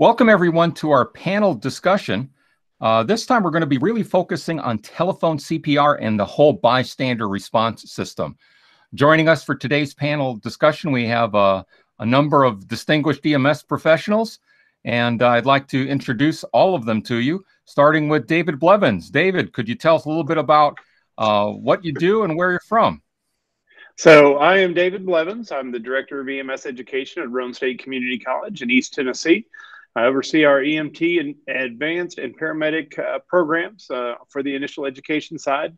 Welcome everyone to our panel discussion. This time we're going to be really focusing on telephone CPR and the whole bystander response system. Joining us for today's panel discussion, we have a number of distinguished EMS professionals, and I'd like to introduce all of them to you, starting with David Blevins. David, could you tell us a little bit about what you do and where you're from? So I am David Blevins. I'm the Director of EMS Education at Roane State Community College in East Tennessee. I oversee our EMT and advanced and paramedic programs for the initial education side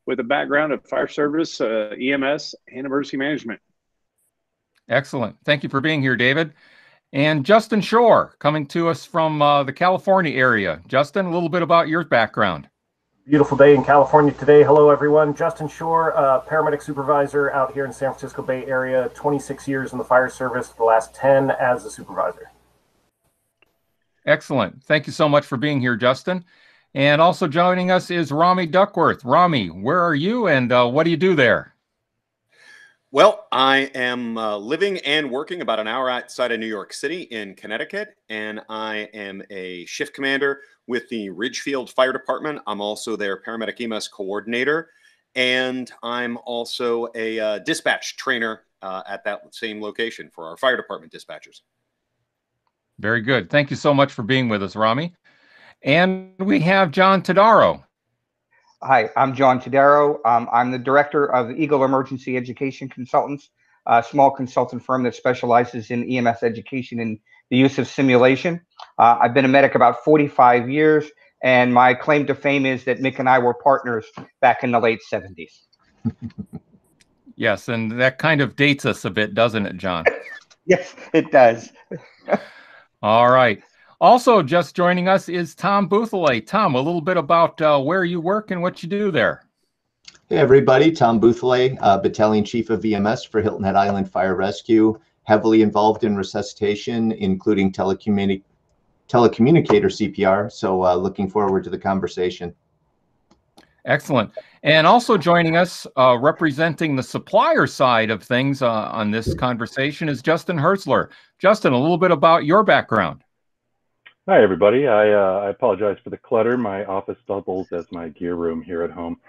with a background of fire service, EMS, and emergency management. Excellent. Thank you for being here, David. And Justin Schorr, coming to us from the California area. Justin, a little bit about your background. Beautiful day in California today. Hello, everyone. Justin Schorr, paramedic supervisor out here in San Francisco Bay Area, 26 years in the fire service, the last 10 as a supervisor. Excellent. Thank you so much for being here, Justin. And also joining us is Rommie Duckworth. Rommie, where are you and what do you do there? Well, I am living and working about an hour outside of New York City in Connecticut, and I am a shift commander with the Ridgefield Fire Department. I'm also their paramedic EMS coordinator, and I'm also a dispatch trainer at that same location for our fire department dispatchers. Very good. Thank you so much for being with us, Rommie. And we have John Todaro. Hi, I'm John Todaro. I'm the director of Eagle Emergency Education Consultants, a small consultant firm that specializes in EMS education and the use of simulation. I've been a medic about 45 years, and my claim to fame is that Mick and I were partners back in the late 70s. Yes, and that kind of dates us a bit, doesn't it, John? Yes, it does. All right. Also just joining us is Tom Bouthillet. Tom, a little bit about where you work and what you do there. Hey, everybody. Tom Bouthillet, Battalion Chief of EMS for Hilton Head Island Fire Rescue, heavily involved in resuscitation, including telecommunicator CPR. So looking forward to the conversation. Excellent. And also joining us, representing the supplier side of things on this conversation is Justin Hurzeler. Justin, a little bit about your background. Hi, everybody. I apologize for the clutter. My office doubles as my gear room here at home.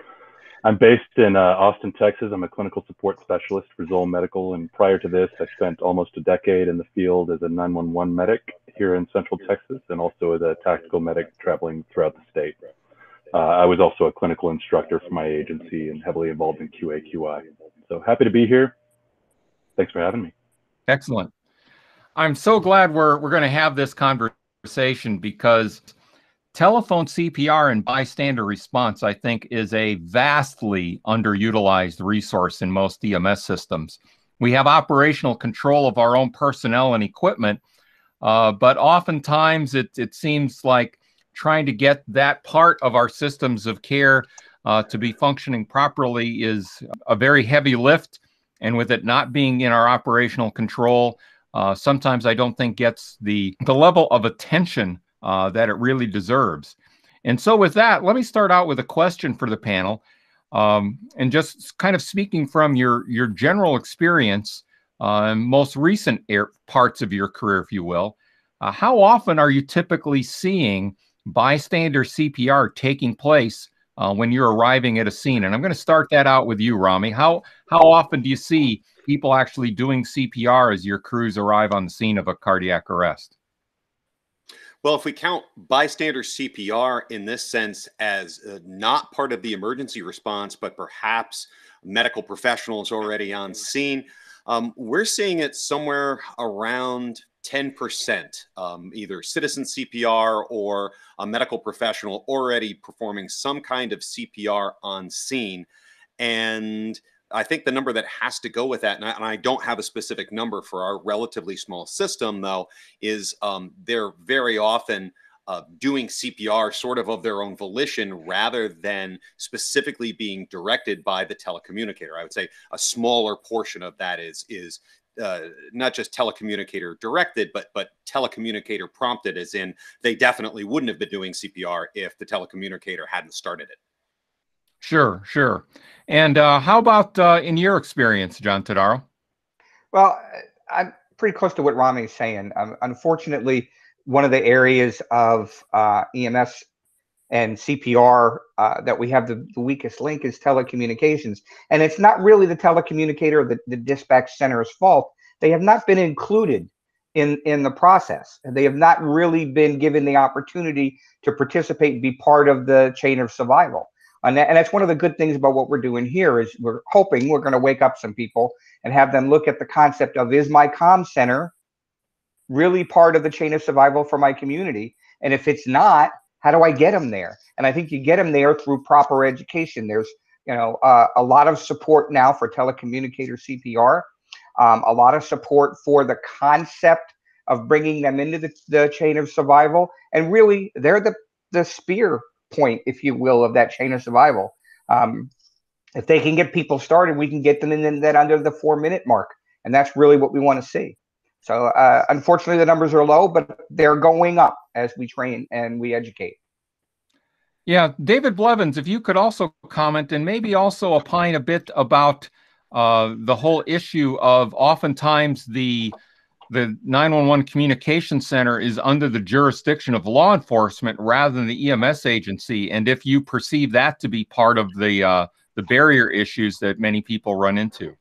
I'm based in Austin, Texas. I'm a clinical support specialist for Zoll Medical, and prior to this, I spent almost a decade in the field as a 911 medic here in Central Texas, and also as a tactical medic traveling throughout the state. I was also a clinical instructor for my agency and heavily involved in QA/QI. So happy to be here. Thanks for having me. Excellent. I'm so glad we're going to have this conversation because telephone CPR and bystander response, I think, is a vastly underutilized resource in most EMS systems. We have operational control of our own personnel and equipment, but oftentimes it seems like trying to get that part of our systems of care to be functioning properly is a very heavy lift. And with it not being in our operational control, sometimes I don't think gets the level of attention that it really deserves. And so with that, let me start out with a question for the panel. And just kind of speaking from your general experience, most recent parts of your career, if you will, how often are you typically seeing bystander CPR taking place when you're arriving at a scene? And I'm going to start that out with you, Rommie. How often do you see people actually doing CPR as your crews arrive on the scene of a cardiac arrest? Well, if we count bystander CPR in this sense as not part of the emergency response, but perhaps medical professionals already on scene, we're seeing it somewhere around 10%, either citizen CPR or a medical professional already performing some kind of CPR on scene. And I think the number that has to go with that, and I don't have a specific number for our relatively small system, though, is they're very often doing CPR sort of their own volition rather than specifically being directed by the telecommunicator. I would say a smaller portion of that is not just telecommunicator directed, but telecommunicator prompted, as in they definitely wouldn't have been doing CPR if the telecommunicator hadn't started it. Sure, sure. And how about in your experience, John Todaro? Well, I'm pretty close to what Rommie is saying. Unfortunately, one of the areas of EMS and CPR that we have the weakest link is telecommunications. And it's not really the telecommunicator or the dispatch center's fault. They have not been included in the process. And they have not really been given the opportunity to participate and be part of the chain of survival. And that's one of the good things about what we're doing here is we're hoping we're going to wake up some people and have them look at the concept of, is my comm center really part of the chain of survival for my community? And if it's not, how do I get them there? And I think you get them there through proper education. There's, a lot of support now for telecommunicator CPR, a lot of support for the concept of bringing them into the chain of survival. And really, they're the spear point, if you will, of that chain of survival. If they can get people started, we can get them in that under the 4-minute mark. And that's really what we want to see. So unfortunately, the numbers are low, but they're going up as we train and we educate. Yeah, David Blevins, if you could also comment and maybe also opine a bit about the whole issue of oftentimes the 911 communication center is under the jurisdiction of law enforcement rather than the EMS agency, and if you perceive that to be part of the barrier issues that many people run into.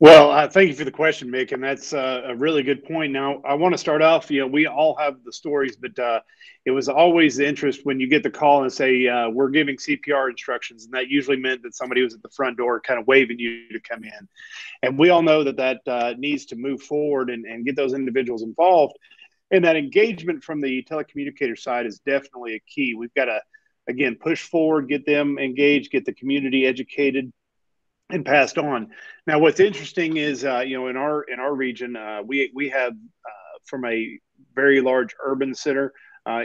Well, thank you for the question, Mick, and that's a really good point. Now, I want to start off, we all have the stories, but it was always the interest when you get the call and say, we're giving CPR instructions, and that usually meant that somebody was at the front door kind of waving you to come in. And we all know that needs to move forward and get those individuals involved. And that engagement from the telecommunicator side is definitely a key. We've got to, again, push forward, get them engaged, get the community educated and passed on. Now, what's interesting is, in our region, we have from a very large urban center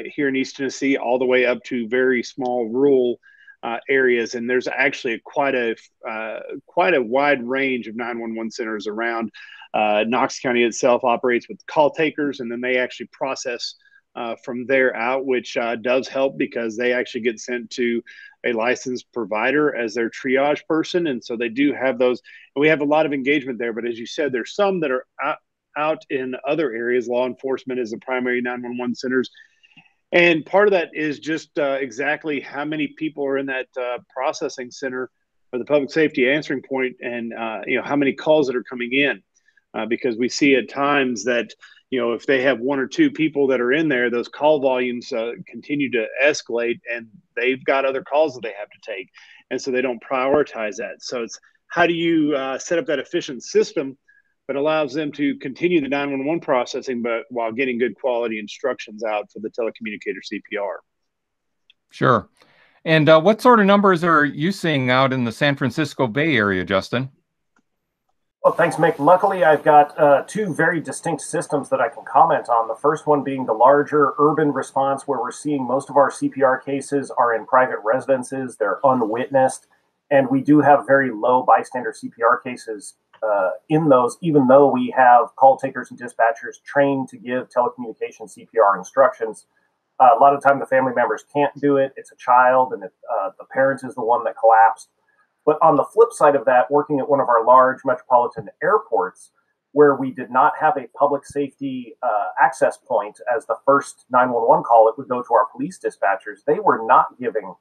here in East Tennessee, all the way up to very small rural areas, and there's actually quite a wide range of 911 centers around. Knox County itself operates with call takers, and then they actually process from there out, which does help because they actually get sent to a licensed provider as their triage person. And so they do have those, and we have a lot of engagement there. But as you said, there's some that are out in other areas. Law enforcement is the primary 911 centers. And part of that is just exactly how many people are in that processing center or the public safety answering point, and how many calls that are coming in. Because we see at times that, if they have 1 or 2 people that are in there, those call volumes continue to escalate, and they've got other calls that they have to take. And so they don't prioritize that. So it's how do you set up that efficient system that allows them to continue the 911 processing, but while getting good quality instructions out for the telecommunicator CPR. Sure. And what sort of numbers are you seeing out in the San Francisco Bay Area, Justin? Well, thanks, Mick. Luckily, I've got 2 very distinct systems that I can comment on. The first one being the larger urban response, where we're seeing most of our CPR cases are in private residences. They're unwitnessed, and we do have very low bystander CPR cases in those, even though we have call takers and dispatchers trained to give telecommunication CPR instructions. A lot of the time, the family members can't do it. It's a child, and the parent is the one that collapsed. But on the flip side of that, working at one of our large metropolitan airports, where we did not have a public safety access point as the first 911 call, it would go to our police dispatchers. They were not giving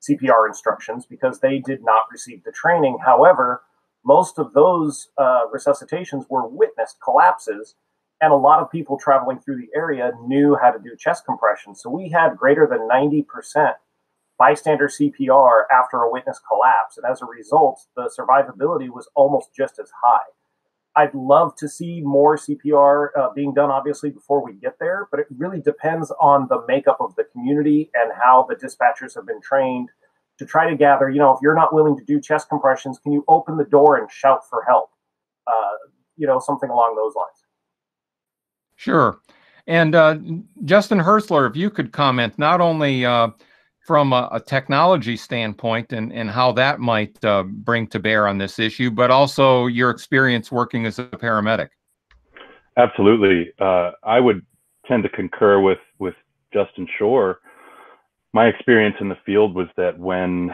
CPR instructions because they did not receive the training. However, most of those resuscitations were witnessed collapses, and a lot of people traveling through the area knew how to do chest compression. So we had greater than 90% bystander CPR after a witness collapse. And as a result, the survivability was almost just as high. I'd love to see more CPR being done, obviously, before we get there, but it really depends on the makeup of the community and how the dispatchers have been trained to try to gather, if you're not willing to do chest compressions, can you open the door and shout for help? Something along those lines. Sure. And Justin Hurzeler, if you could comment not only from a technology standpoint and how that might bring to bear on this issue, but also your experience working as a paramedic. Absolutely. I would tend to concur with Justin Schorr. My experience in the field was that when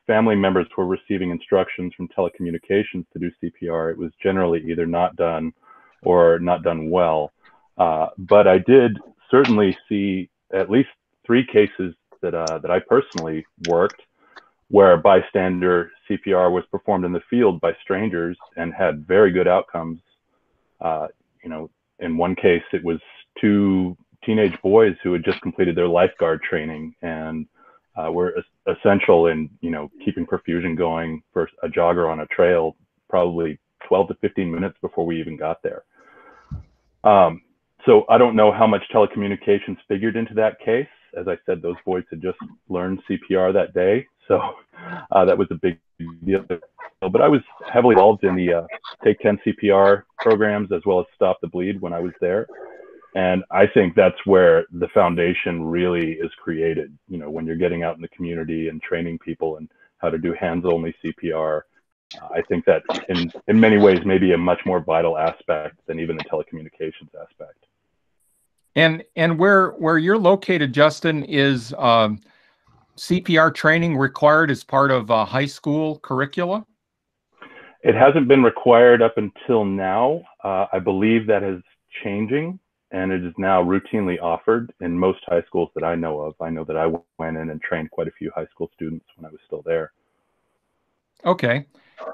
family members were receiving instructions from telecommunications to do CPR, it was generally either not done or not done well. But I did certainly see at least 3 cases that I personally worked where bystander CPR was performed in the field by strangers and had very good outcomes. You know, in one case, it was 2 teenage boys who had just completed their lifeguard training and were essential in, you know, keeping perfusion going for a jogger on a trail, probably 12 to 15 minutes before we even got there. So I don't know how much telecommunications figured into that case. As I said, those boys had just learned CPR that day. So that was a big deal. But I was heavily involved in the Take 10 CPR programs as well as Stop the Bleed when I was there. And I think that's where the foundation really is created. You know, when you're getting out in the community and training people and how to do hands-only CPR, I think that in many ways may be a much more vital aspect than even the telecommunications aspect. And where you're located, Justin, is CPR training required as part of high school curricula? It hasn't been required up until now. I believe that is changing, and it is now routinely offered in most high schools that I know of. I know that I went in and trained quite a few high school students when I was still there. Okay.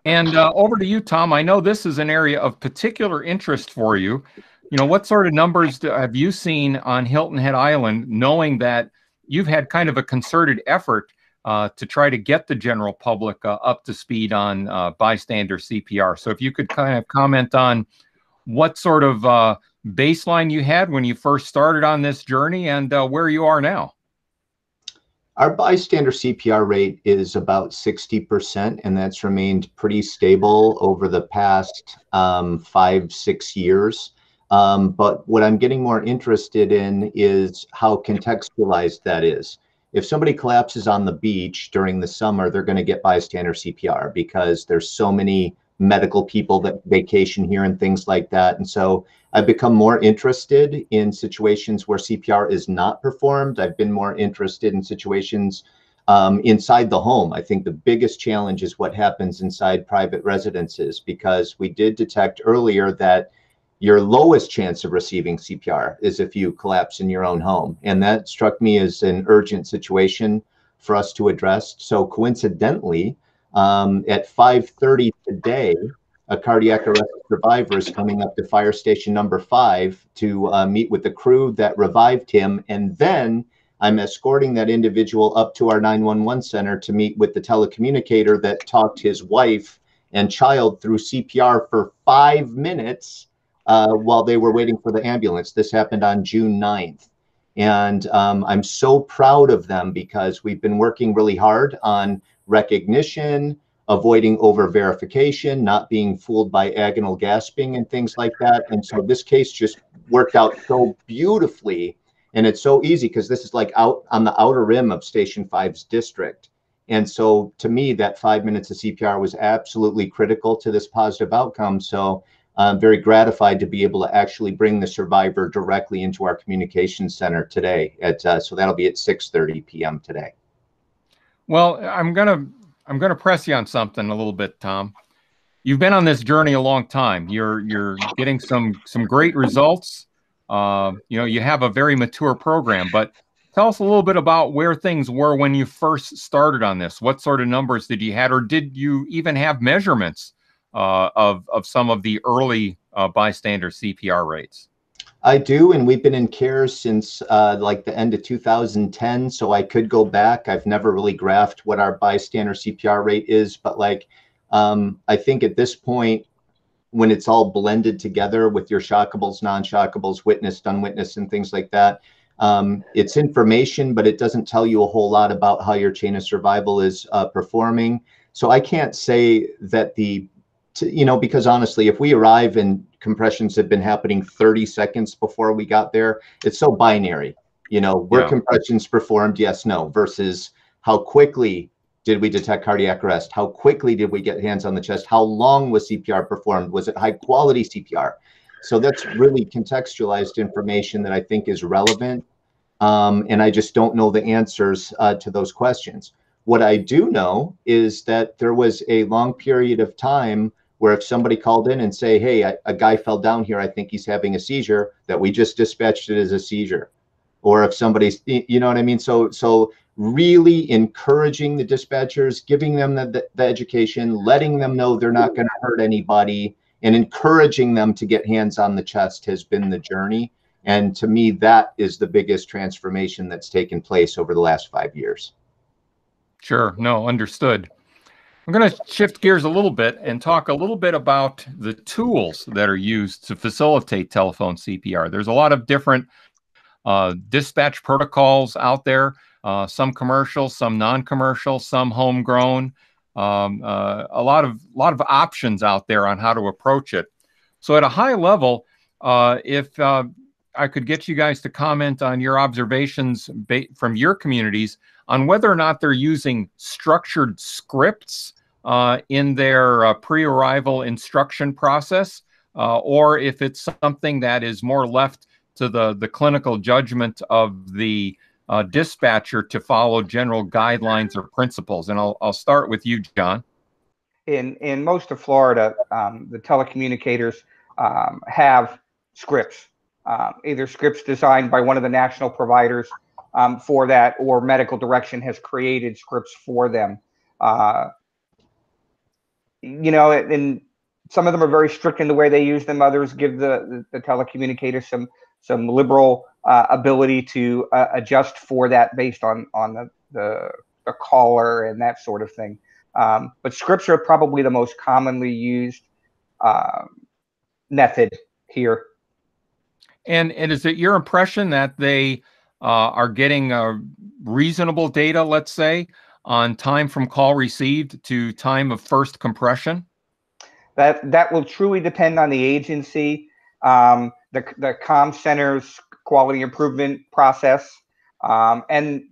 And over to you, Tom. I know this is an area of particular interest for you. You know, what sort of numbers have you seen on Hilton Head Island, knowing that you've had kind of a concerted effort to try to get the general public up to speed on bystander CPR? So if you could kind of comment on what sort of baseline you had when you first started on this journey and where you are now. Our bystander CPR rate is about 60%, and that's remained pretty stable over the past 5-6 years. But what I'm getting more interested in is how contextualized that is. If somebody collapses on the beach during the summer, they're going to get bystander CPR because there's so many medical people that vacation here and things like that. And so I've become more interested in situations where CPR is not performed. I've been more interested in situations inside the home. I think the biggest challenge is what happens inside private residences, because we did detect earlier that your lowest chance of receiving CPR is if you collapse in your own home. And that struck me as an urgent situation for us to address. So coincidentally, at 5:30 today, a cardiac arrest survivor is coming up to fire station number 5 to meet with the crew that revived him. And then I'm escorting that individual up to our 911 center to meet with the telecommunicator that talked his wife and child through CPR for 5 minutes while they were waiting for the ambulance. This happened on June 9th. And I'm so proud of them because we've been working really hard on recognition, avoiding over verification, not being fooled by agonal gasping and things like that. And so this case just worked out so beautifully. And it's so easy because this is like out on the outer rim of Station 5's district. And so to me, that 5 minutes of CPR was absolutely critical to this positive outcome. So I'm very gratified to be able to actually bring the survivor directly into our communications center today. So that'll be at 6:30 p.m. today. Well, I'm gonna press you on something a little bit, Tom. You've been on this journey a long time. You're getting some great results. You know, you have a very mature program, but tell us a little bit about where things were when you first started on this. What sort of numbers did you have, or did you even have measurements of some of the early bystander CPR rates? I do, and we've been in care since like the end of 2010, so I could go back. I've never really graphed what our bystander CPR rate is, but like I think at this point, when it's all blended together with your shockables, non-shockables, witnessed, unwitnessed, and things like that, it's information, but it doesn't tell you a whole lot about how your chain of survival is performing. So I can't say that you know, because honestly, if we arrive and compressions have been happening 30 seconds before we got there, it's so binary. You know, were compressions performed? Yes, no, versus how quickly did we detect cardiac arrest? How quickly did we get hands on the chest? How long was CPR performed? Was it high quality CPR? So that's really contextualized information that I think is relevant. And I just don't know the answers to those questions. What I do know is that there was a long period of time where if somebody called in and say, hey, a guy fell down here, I think he's having a seizure, that we just dispatched it as a seizure. Or if somebody's, you know what I mean? So really encouraging the dispatchers, giving them the education, letting them know they're not going to hurt anybody, and encouraging them to get hands on the chest has been the journey. And to me, that is the biggest transformation that's taken place over the last 5 years. Sure. No, understood. I'm going to shift gears a little bit and talk a little bit about the tools that are used to facilitate telephone CPR. There's a lot of different dispatch protocols out there, some commercial, some non-commercial, some homegrown, a lot of options out there on how to approach it. So at a high level, if I could get you guys to comment on your observations from your communities on whether or not they're using structured scripts in their pre-arrival instruction process, or if it's something that is more left to the clinical judgment of the dispatcher to follow general guidelines or principles. And I'll start with you, John. In most of Florida, the telecommunicators have scripts, either scripts designed by one of the national providers for that, or medical direction has created scripts for them. You know, and some of them are very strict in the way they use them. Others give the telecommunicators some liberal ability to adjust for that based on the caller and that sort of thing. But scripts are probably the most commonly used method here. And is it your impression that they are getting reasonable data, let's say, on time from call received to time of first compression? That will truly depend on the agency, the comm center's quality improvement process, and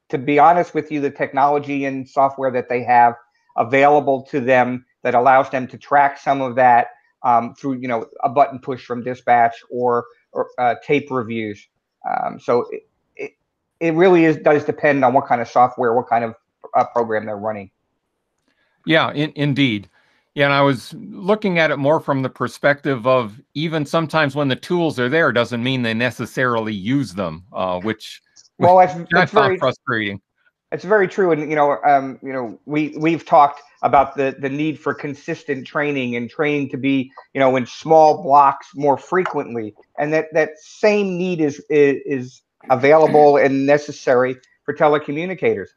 to be honest with you, the technology and software that they have available to them that allows them to track some of that through, you know, a button push from dispatch or tape reviews. So it really does depend on what kind of software, what kind of program they're running. Yeah, indeed. Yeah, and I was looking at it more from the perspective of even sometimes when the tools are there doesn't mean they necessarily use them, which that's very frustrating. It's very true, and you know, we've talked about the need for consistent training and training to be, you know, in small blocks more frequently, and that same need is available and necessary for telecommunicators.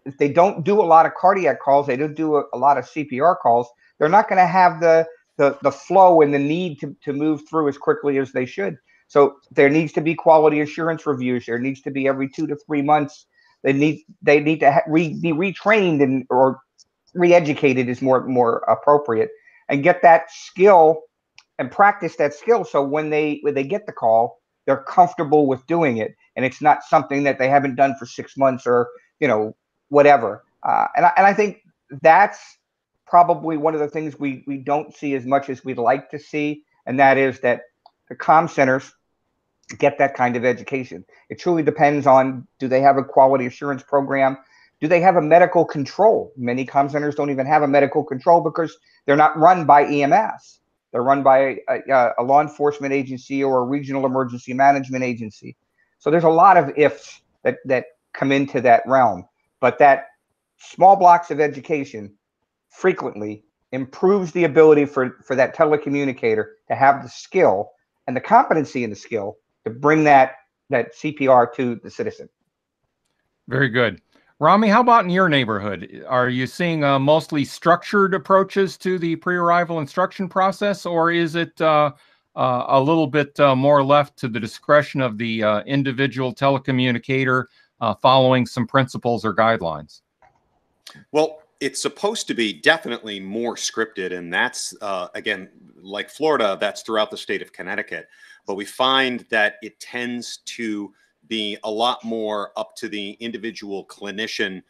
If they don't do a lot of cardiac calls, they don't do a lot of CPR calls, they're not going to have the flow and the need to move through as quickly as they should. So there needs to be quality assurance reviews. There needs to be every 2 to 3 months. They need to be retrained and or re-educated is more appropriate, and get that skill and practice that skill. So when they get the call, they're comfortable with doing it, and it's not something that they haven't done for 6 months or, you know, whatever. And I think that's probably one of the things we don't see as much as we'd like to see, and that is that the comm centers get that kind of education. It truly depends on, do they have a quality assurance program? Do they have a medical control? Many comm centers don't even have a medical control because they're not run by EMS. They're run by a law enforcement agency or a regional emergency management agency. So there's a lot of ifs that come into that realm. But that small blocks of education frequently improves the ability for that telecommunicator to have the skill and the competency in the skill to bring that CPR to the citizen. Very good. Rommie, how about in your neighborhood? Are you seeing mostly structured approaches to the pre-arrival instruction process, or is it a little bit more left to the discretion of the individual telecommunicator following some principles or guidelines? Well, it's supposed to be definitely more scripted, and that's, again, like Florida, that's throughout the state of Connecticut. But we find that it tends to be a lot more up to the individual clinician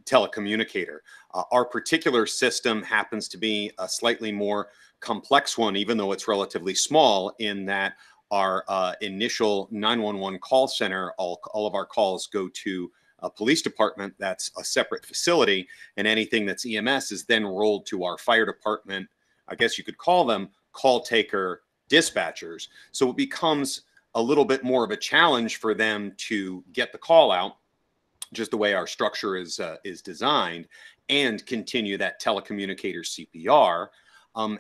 telecommunicator. Our particular system happens to be a slightly more complex one, even though it's relatively small, in that our initial 911 call center, all of our calls go to a police department, that's a separate facility, and anything that's EMS is then rolled to our fire department. I guess you could call them call taker dispatchers. So it becomes a little bit more of a challenge for them to get the call out, just the way our structure is designed, and continue that telecommunicator CPR.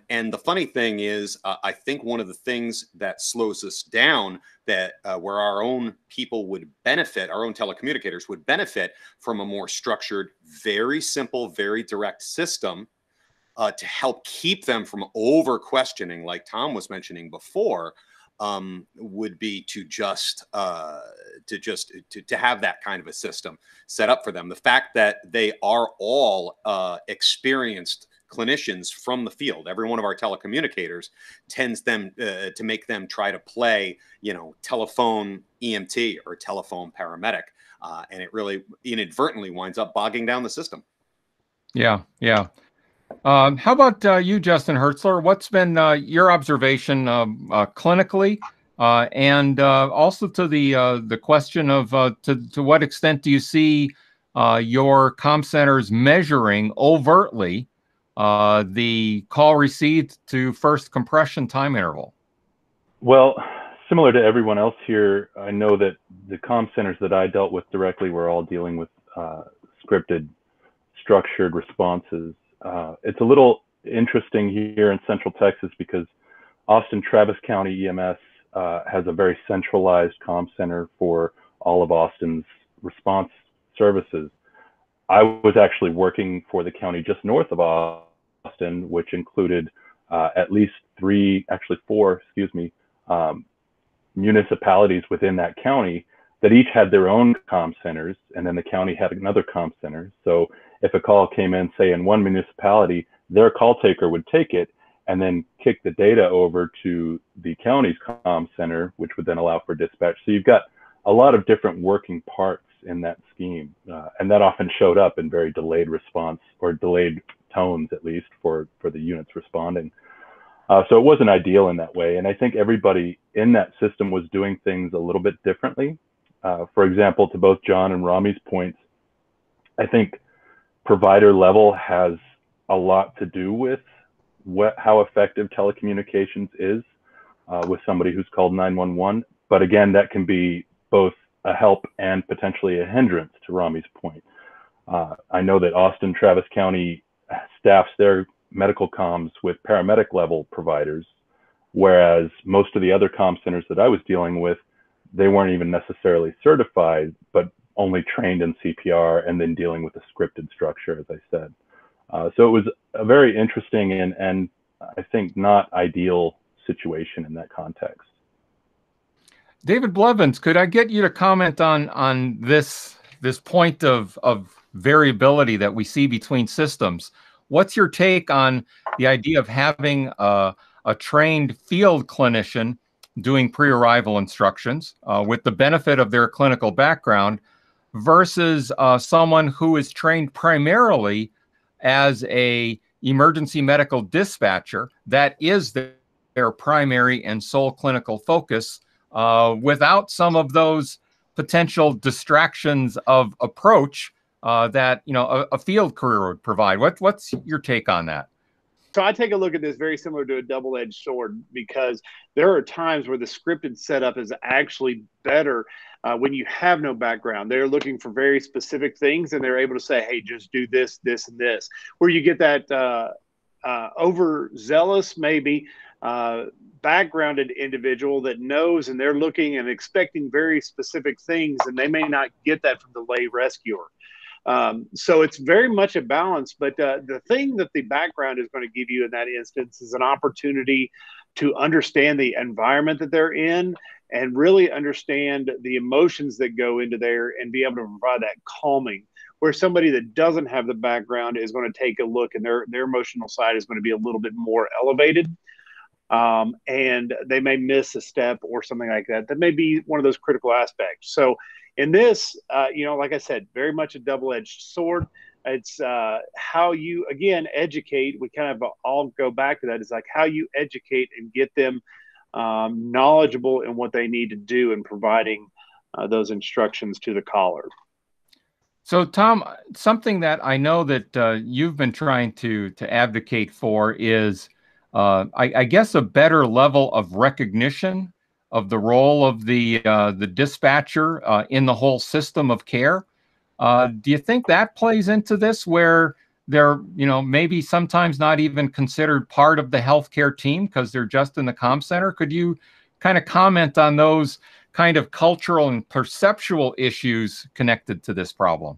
And the funny thing is, I think one of the things that slows us down, that where our own people would benefit, our own telecommunicators would benefit from a more structured, very simple, very direct system to help keep them from over questioning, like Tom was mentioning before, would be to have that kind of a system set up for them. The fact that they are all experienced clinicians from the field, every one of our telecommunicators, tends them to make them try to play, you know, telephone EMT or telephone paramedic, and it really inadvertently winds up bogging down the system. Yeah, yeah. How about you, Justin Hurzeler? What's been your observation clinically, and also to the question of to what extent do you see your comm centers measuring overtly the call received to first compression time interval? Well, similar to everyone else here, I know that the comm centers that I dealt with directly were all dealing with scripted, structured responses. It's a little interesting here in Central Texas because Austin Travis County EMS has a very centralized comm center for all of Austin's response services. I was actually working for the county just north of Austin, which included at least four, municipalities within that county that each had their own comm centers, and then the county had another comm center. So if a call came in, say in one municipality, their call taker would take it and then kick the data over to the county's comm center, which would then allow for dispatch. So you've got a lot of different working parts in that scheme, and that often showed up in very delayed response, or delayed tones at least, for the units responding. So it wasn't ideal in that way, and I think everybody in that system was doing things a little bit differently. For example, to both John and Rommie's points, I think provider level has a lot to do with how effective telecommunications is with somebody who's called 911. But again, that can be both a help and potentially a hindrance, to Rommie's point. I know that Austin Travis County staffs their medical comms with paramedic level providers, whereas most of the other comm centers that I was dealing with, they weren't even necessarily certified, but only trained in CPR and then dealing with a scripted structure, as I said. So it was a very interesting and I think not ideal situation in that context. David Blevins, could I get you to comment on this point of variability that we see between systems? What's your take on the idea of having a trained field clinician doing pre-arrival instructions with the benefit of their clinical background versus someone who is trained primarily as a emergency medical dispatcher that is their primary and sole clinical focus, without some of those potential distractions of approach that a field career would provide? What's your take on that? So I take a look at this very similar to a double-edged sword, because there are times where the scripted setup is actually better when you have no background. They're looking for very specific things, and they're able to say, hey, just do this, this, and this. Where you get that overzealous, maybe backgrounded individual that knows, and they're looking and expecting very specific things, and they may not get that from the lay rescuer. So it's very much a balance, but the thing that the background is going to give you in that instance is an opportunity to understand the environment that they're in and really understand the emotions that go into there and be able to provide that calming, where somebody that doesn't have the background is going to take a look and their emotional side is going to be a little bit more elevated. And they may miss a step or something like that. That may be one of those critical aspects. So in this, like I said, very much a double-edged sword. It's how you, again, educate. We kind of all go back to that. It's like how you educate and get them knowledgeable in what they need to do in providing those instructions to the caller. So, Tom, something that I know that you've been trying to advocate for is, I guess, a better level of recognition of the role of the dispatcher in the whole system of care. Do you think that plays into this, where they're, maybe sometimes not even considered part of the healthcare team because they're just in the comm center? Could you kind of comment on those kind of cultural and perceptual issues connected to this problem?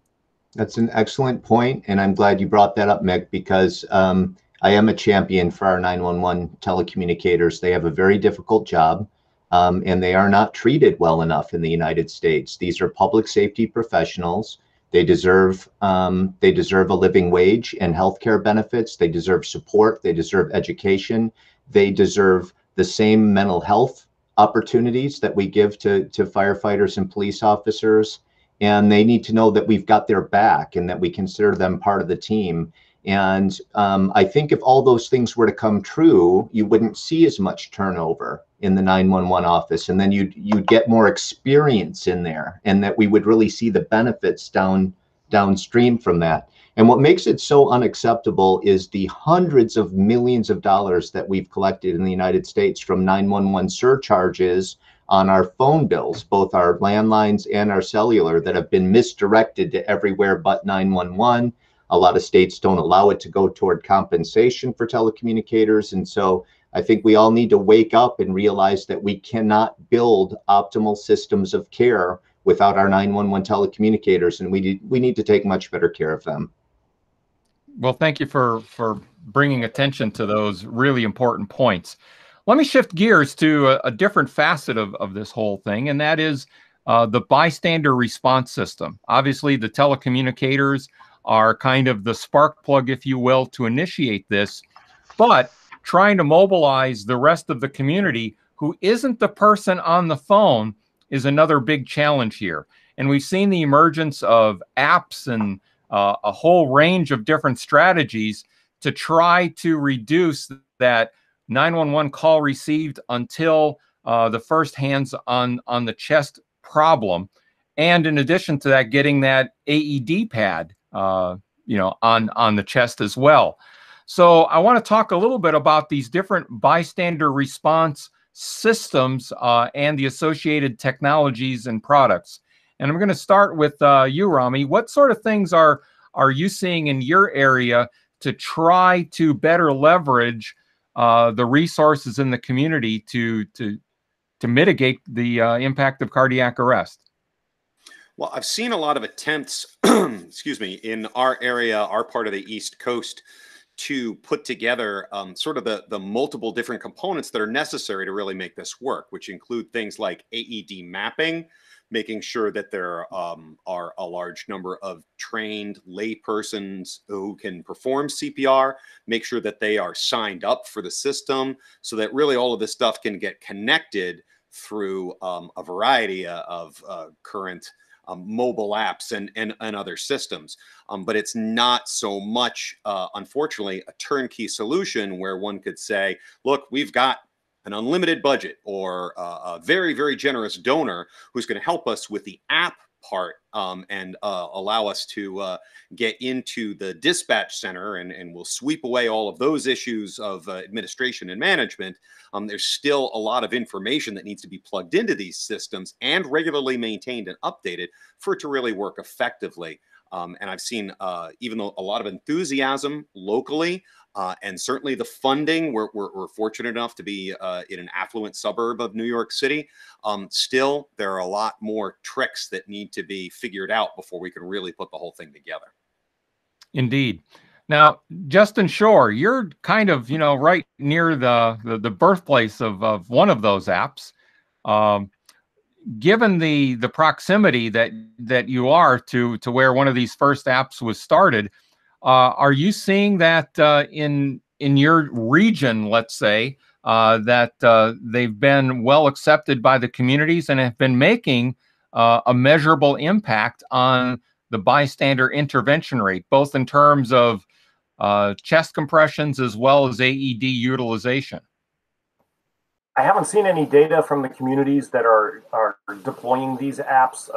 That's an excellent point, and I'm glad you brought that up, Mick, because I am a champion for our 911 telecommunicators. They have a very difficult job, and they are not treated well enough in the United States. These are public safety professionals. They deserve a living wage and healthcare benefits. They deserve support. They deserve education. They deserve the same mental health opportunities that we give to firefighters and police officers. And they need to know that we've got their back and that we consider them part of the team. And I think if all those things were to come true, you wouldn't see as much turnover in the 911 office, and then you'd get more experience in there, and that we would really see the benefits downstream from that. And what makes it so unacceptable is the hundreds of millions of dollars that we've collected in the United States from 911 surcharges on our phone bills, both our landlines and our cellular, that have been misdirected to everywhere but 911. A lot of states don't allow it to go toward compensation for telecommunicators. And so I think we all need to wake up and realize that we cannot build optimal systems of care without our 911 telecommunicators, and we need to take much better care of them. Well, thank you for bringing attention to those really important points. Let me shift gears to a different facet of this whole thing, and that is the bystander response system. Obviously, the telecommunicators are kind of the spark plug, if you will, to initiate this, but trying to mobilize the rest of the community who isn't the person on the phone is another big challenge here. And we've seen the emergence of apps and a whole range of different strategies to try to reduce that 911 call received until the first hands on the chest problem. And in addition to that, getting that AED pad, on the chest as well. So I want to talk a little bit about these different bystander response systems and the associated technologies and products. And I'm going to start with you, Rommie. What sort of things are you seeing in your area to try to better leverage the resources in the community to mitigate the impact of cardiac arrest? Well, I've seen a lot of attempts, excuse me, in our area, our part of the East Coast, to put together sort of the multiple different components that are necessary to really make this work, which include things like AED mapping, making sure that there are a large number of trained laypersons who can perform CPR, make sure that they are signed up for the system, so that really all of this stuff can get connected through a variety of current mobile apps and other systems. But it's not so much, unfortunately, a turnkey solution where one could say, look, we've got an unlimited budget or a very, very generous donor who's going to help us with the app part and allow us to get into the dispatch center and we'll sweep away all of those issues of administration and management. There's still a lot of information that needs to be plugged into these systems and regularly maintained and updated for it to really work effectively. And I've seen, even though a lot of enthusiasm locally, and certainly the funding, we're fortunate enough to be in an affluent suburb of New York City. Still, there are a lot more tricks that need to be figured out before we can really put the whole thing together. Indeed. Now, Justin Schorr, you're kind of, right near the birthplace of one of those apps. Given the proximity that you are to where one of these first apps was started, are you seeing that in your region, let's say, that they've been well accepted by the communities and have been making a measurable impact on the bystander intervention rate, both in terms of chest compressions as well as AED utilization? I haven't seen any data from the communities that are deploying these apps,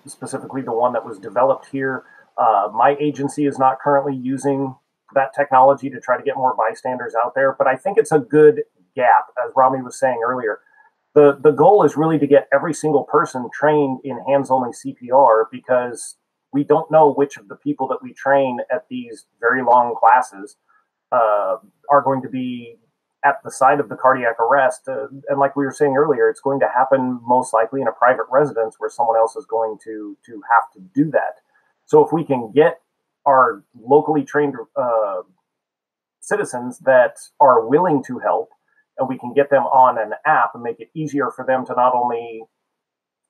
specifically the one that was developed here. My agency is not currently using that technology to try to get more bystanders out there, but I think it's a good gap, as Rommie was saying earlier. The goal is really to get every single person trained in hands-only CPR, because we don't know which of the people that we train at these very long classes are going to be at the site of the cardiac arrest. And like we were saying earlier, it's going to happen most likely in a private residence where someone else is going to have to do that. So if we can get our locally trained citizens that are willing to help, and we can get them on an app and make it easier for them to not only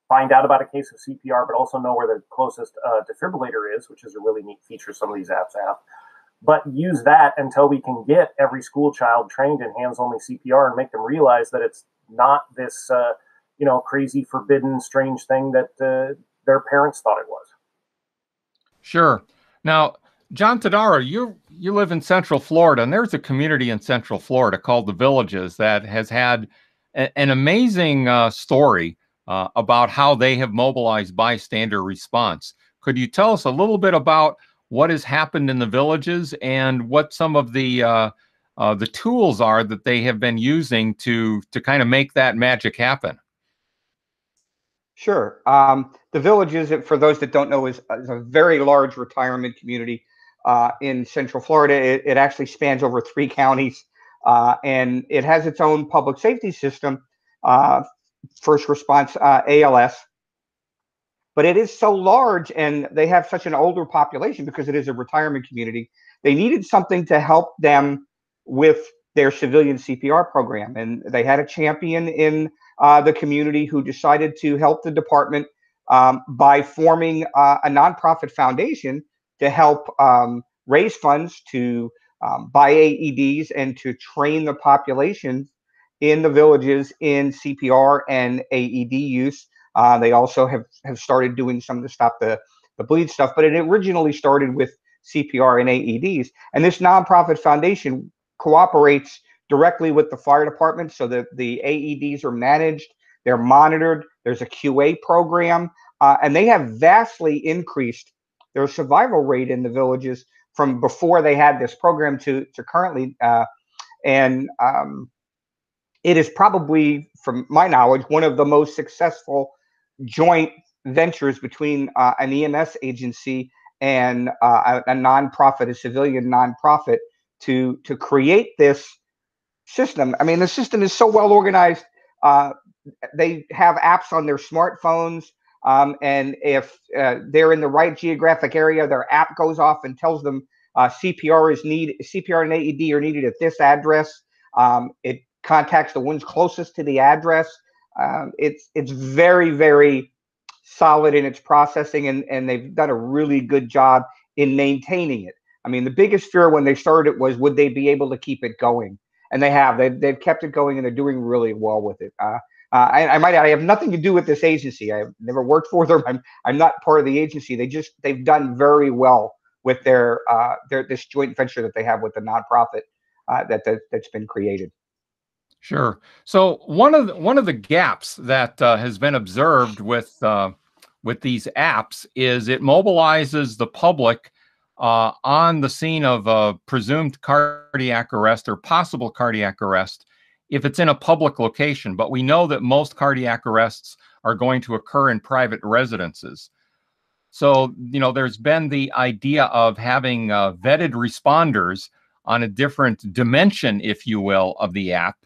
find out about a case of CPR, but also know where the closest defibrillator is, which is a really neat feature some of these apps have. But use that until we can get every school child trained in hands-only CPR and make them realize that it's not this, crazy, forbidden, strange thing that their parents thought it was. Sure. Now, John Todaro, you live in Central Florida, and there's a community in Central Florida called the Villages that has had an amazing story about how they have mobilized bystander response. Could you tell us a little bit about what has happened in the Villages and what some of the tools are that they have been using to kind of make that magic happen? Sure. The Villages, for those that don't know, is a very large retirement community in Central Florida. It actually spans over 3 counties, and it has its own public safety system, first response ALS. But it is so large, and they have such an older population because it is a retirement community. They needed something to help them with their civilian CPR program, and they had a champion in the community who decided to help the department by forming a nonprofit foundation to help raise funds to buy AEDs and to train the population in the Villages in CPR and AED use. They also have started doing some of the stop the bleed stuff, but it originally started with CPR and AEDs. And this nonprofit foundation cooperates directly with the fire department so that the AEDs are managed, they're monitored, there's a QA program, and they have vastly increased their survival rate in the Villages from before they had this program to currently. It is probably, from my knowledge, one of the most successful joint ventures between an EMS agency and a nonprofit, a civilian nonprofit, to create this system. I mean, the system is so well organized. They have apps on their smartphones, and if they're in the right geographic area, their app goes off and tells them CPR and AED are needed at this address. It contacts the ones closest to the address. It's very, very solid in its processing, and they've done a really good job in maintaining it. I mean, the biggest fear when they started was, would they be able to keep it going? And they have. They've kept it going, and they're doing really well with it. I might add, I have nothing to do with this agency. I've never worked for them. I'm not part of the agency. They've done very well with their this joint venture that they have with the nonprofit that's been created. Sure. So one of the gaps that has been observed with these apps is it mobilizes the public on the scene of a presumed cardiac arrest or possible cardiac arrest if it's in a public location. But we know that most cardiac arrests are going to occur in private residences. So, there's been the idea of having vetted responders on a different dimension, if you will, of the app.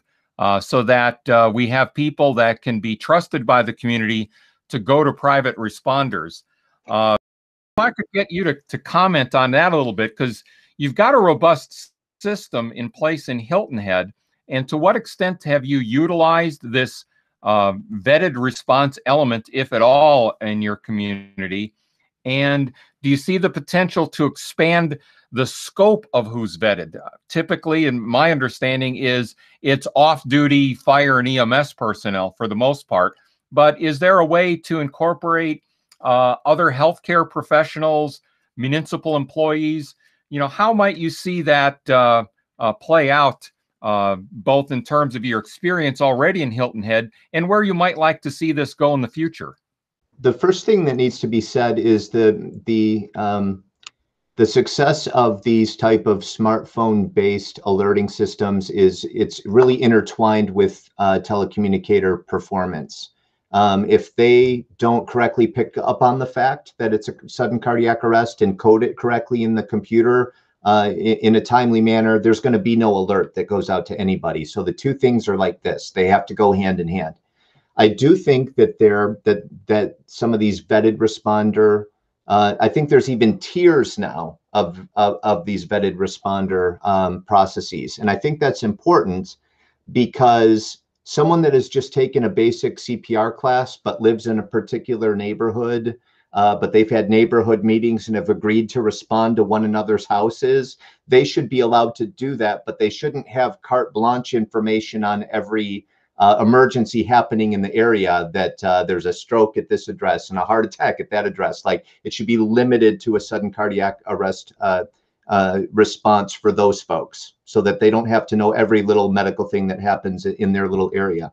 So that we have people that can be trusted by the community to go to private responders. If I could get you to comment on that a little bit, because you've got a robust system in place in Hilton Head, and to what extent have you utilized this vetted response element, if at all, in your community? And do you see the potential to expand the scope of who's vetted? Typically, in my understanding, is it's off-duty fire and EMS personnel for the most part. But is there a way to incorporate other healthcare professionals, municipal employees? How might you see that play out, both in terms of your experience already in Hilton Head and where you might like to see this go in the future? The first thing that needs to be said is the the success of these type of smartphone-based alerting systems is it's really intertwined with telecommunicator performance. If they don't correctly pick up on the fact that it's a sudden cardiac arrest and code it correctly in the computer in a timely manner, there's going to be no alert that goes out to anybody. So the two things are like this. They have to go hand in hand. I do think that that some of these vetted responder, I think there's even tiers now of these vetted responder processes. And I think that's important because someone that has just taken a basic CPR class but lives in a particular neighborhood, but they've had neighborhood meetings and have agreed to respond to one another's houses, they should be allowed to do that, but they shouldn't have carte blanche information on every emergency happening in the area, that there's a stroke at this address and a heart attack at that address. Like, it should be limited to a sudden cardiac arrest response for those folks, so that they don't have to know every little medical thing that happens in their little area.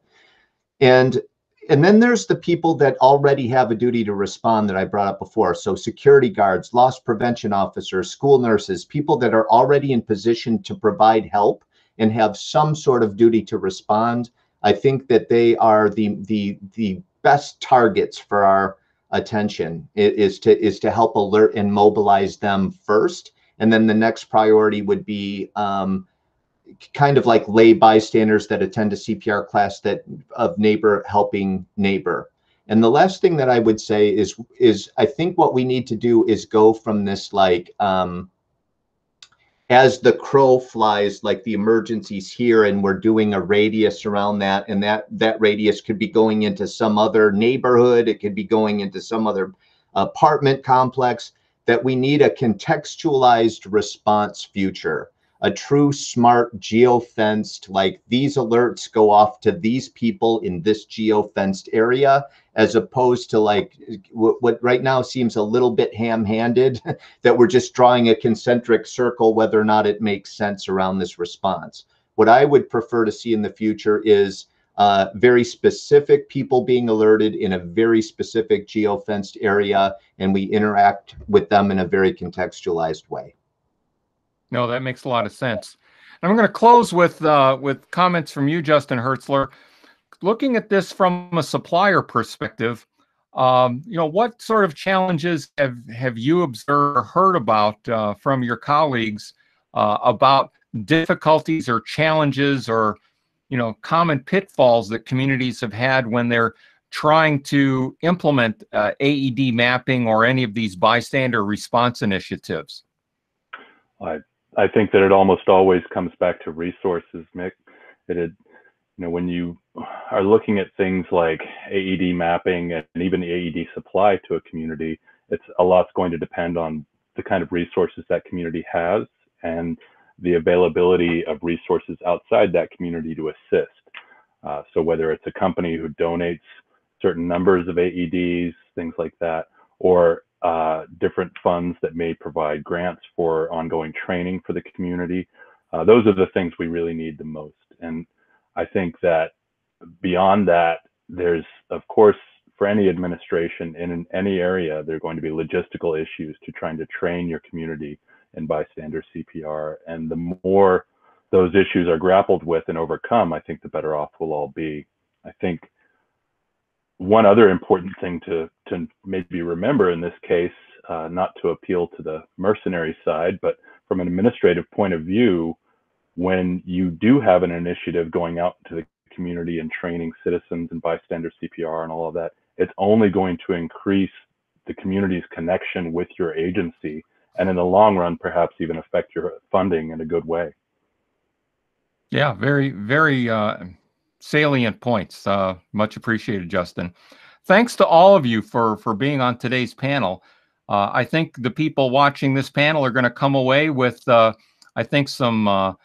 And then there's the people that already have a duty to respond that I brought up before. So security guards, loss prevention officers, school nurses, people that are already in position to provide help and have some sort of duty to respond. I think that they are the best targets for our attention, is to help alert and mobilize them first. And then the next priority would be kind of like lay bystanders that attend a CPR class that of neighbor helping neighbor. And the last thing that I would say is I think what we need to do is go from this, like, as the crow flies, like the emergencies here, and we're doing a radius around that, and that radius could be going into some other neighborhood, it could be going into some other apartment complex, that we need a contextualized response future, a true smart geo-fenced, like, these alerts go off to these people in this geo-fenced area, as opposed to like what right now seems a little bit ham-handed, that we're just drawing a concentric circle whether or not it makes sense around this response. What I would prefer to see in the future is very specific people being alerted in a very specific geo-fenced area, and we interact with them in a very contextualized way. No, that makes a lot of sense. And I'm going to close with comments from you, Justin Hurzeler. Looking at this from a supplier perspective, what sort of challenges have you observed or heard about from your colleagues about difficulties or challenges or common pitfalls that communities have had when they're trying to implement AED mapping or any of these bystander response initiatives? I think that it almost always comes back to resources, Mick. When you are looking at things like AED mapping and even the AED supply to a community, a lot's going to depend on the kind of resources that community has and the availability of resources outside that community to assist. So whether it's a company who donates certain numbers of AEDs, things like that, or different funds that may provide grants for ongoing training for the community. Those are the things we really need the most. And I think that beyond that, there's, of course, for any administration in any area, there are going to be logistical issues to trying to train your community in bystander CPR. And the more those issues are grappled with and overcome, I think the better off we'll all be. I think one other important thing to maybe remember in this case, not to appeal to the mercenary side, but from an administrative point of view, when you do have an initiative going out to the community and training citizens and bystander CPR and all of that, it's only going to increase the community's connection with your agency, and in the long run, perhaps even affect your funding in a good way. Yeah, very, very salient points. Much appreciated, Justin. Thanks to all of you for being on today's panel. I think the people watching this panel are going to come away with, I think, some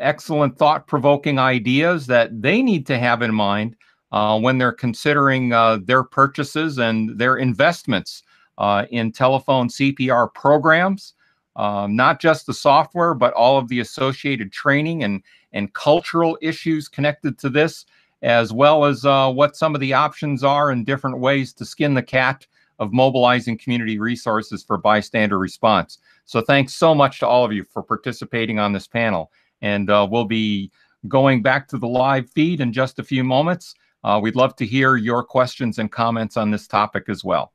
excellent thought-provoking ideas that they need to have in mind when they're considering their purchases and their investments in telephone CPR programs, not just the software, but all of the associated training and cultural issues connected to this, as well as what some of the options are and different ways to skin the cat of mobilizing community resources for bystander response. So thanks so much to all of you for participating on this panel. And we'll be going back to the live feed in just a few moments. We'd love to hear your questions and comments on this topic as well.